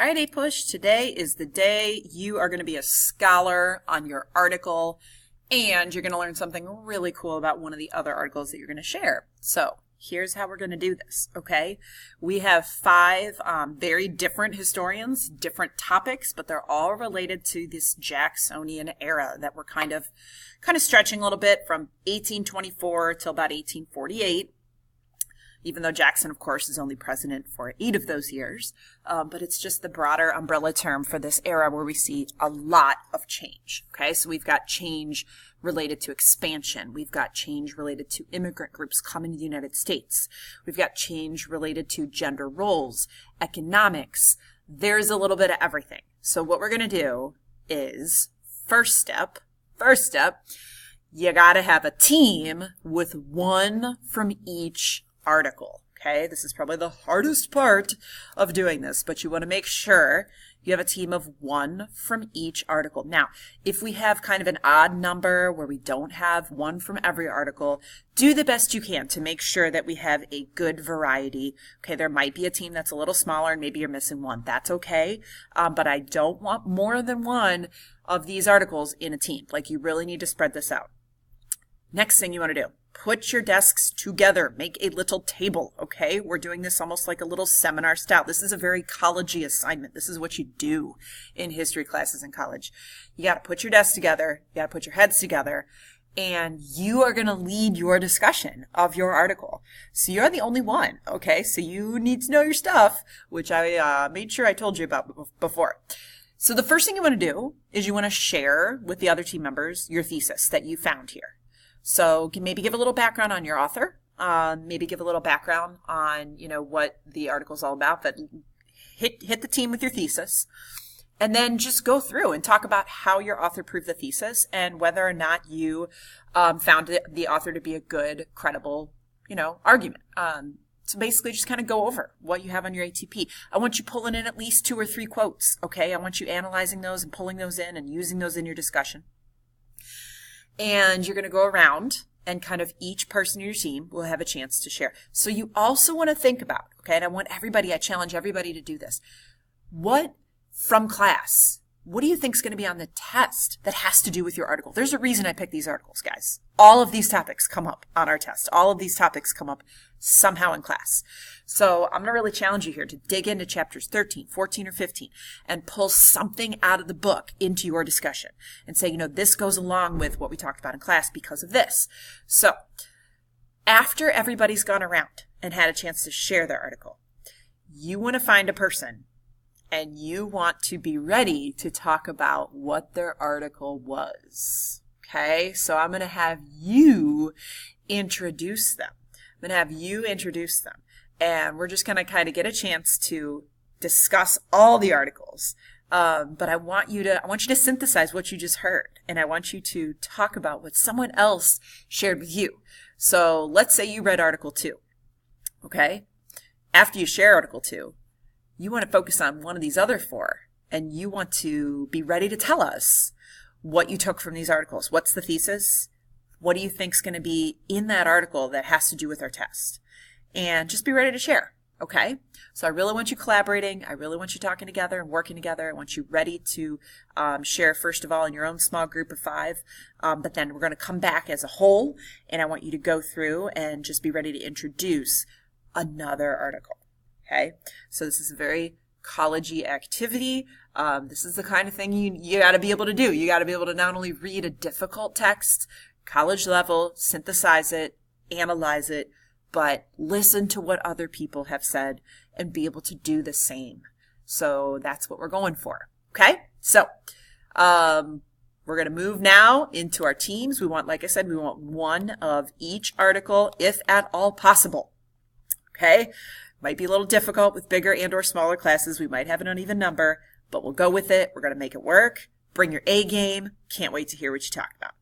All right, APUSH, today is the day you are going to be a scholar on your article, and you're going to learn something really cool about one of the other articles that you're going to share. So here's how we're going to do this, okay? We have five very different historians, different topics, but they're all related to this Jacksonian era that we're kind of stretching a little bit from 1824 till about 1848. Even though Jackson, of course, is only president for 8 of those years. But it's just the broader umbrella term for this era where we see a lot of change. Okay, so we've got change related to expansion. We've got change related to immigrant groups coming to the United States. We've got change related to gender roles, economics. There's a little bit of everything. So what we're going to do is, first step, you got to have a team with one from each article. Okay, this is probably the hardest part of doing this, but you want to make sure you have a team of one from each article. Now, if we have kind of an odd number where we don't have one from every article, do the best you can to make sure that we have a good variety. Okay, there might be a team that's a little smaller and maybe you're missing one. That's okay, but I don't want more than one of these articles in a team. Like, you really need to spread this out. Next thing you want to do, put your desks together. Make a little table, okay? We're doing this almost like a little seminar style. This is a very college-y assignment. This is what you do in history classes in college. You got to put your desks together. You got to put your heads together. And you are going to lead your discussion of your article. So you're the only one, okay? So you need to know your stuff, which I made sure I told you about before. So the first thing you want to do is you want to share with the other team members your thesis that you found here. So maybe give a little background on your author, maybe give a little background on, what the article's all about, but hit the team with your thesis, and then just go through and talk about how your author proved the thesis and whether or not you found the author to be a good, credible, argument. So basically just kind of go over what you have on your ATP. I want you pulling in at least 2 or 3 quotes, okay? I want you analyzing those and pulling those in and using those in your discussion. And you're going to go around and kind of each person in your team will have a chance to share. So you also want to think about, okay, and I challenge everybody to do this. What from class, what do you think is going to be on the test that has to do with your article? There's a reason I picked these articles, guys. All of these topics come up on our test. All of these topics come up somehow in class. So I'm going to really challenge you here to dig into chapters 13, 14, or 15 and pull something out of the book into your discussion and say, this goes along with what we talked about in class because of this. So after everybody's gone around and had a chance to share their article, you want to find a person and you want to be ready to talk about what their article was. Okay, so I'm going to have you introduce them. And we're just going to kind of get a chance to discuss all the articles. But I want you to synthesize what you just heard. And I want you to talk about what someone else shared with you. So let's say you read Article 2. Okay? After you share Article 2, you want to focus on one of these other 4. And you want to be ready to tell us what you took from these articles. What's the thesis? What do you think is going to be in that article that has to do with our test? And just be ready to share, okay? So I really want you collaborating. I really want you talking together and working together. I want you ready to share, first of all, in your own small group of 5. But then we're going to come back as a whole, and I want you to go through and just be ready to introduce another article, okay? So this is a very college-y activity. This is the kind of thing you got to be able to do. You got to be able to not only read a difficult text, college level, synthesize it, analyze it, but listen to what other people have said and be able to do the same. So that's what we're going for. Okay? So we're going to move now into our teams. We want, like I said, we want one of each article, if at all possible. Okay? Might be a little difficult with bigger and or smaller classes. We might have an uneven number, but we'll go with it. We're going to make it work. Bring your A game. Can't wait to hear what you talk about.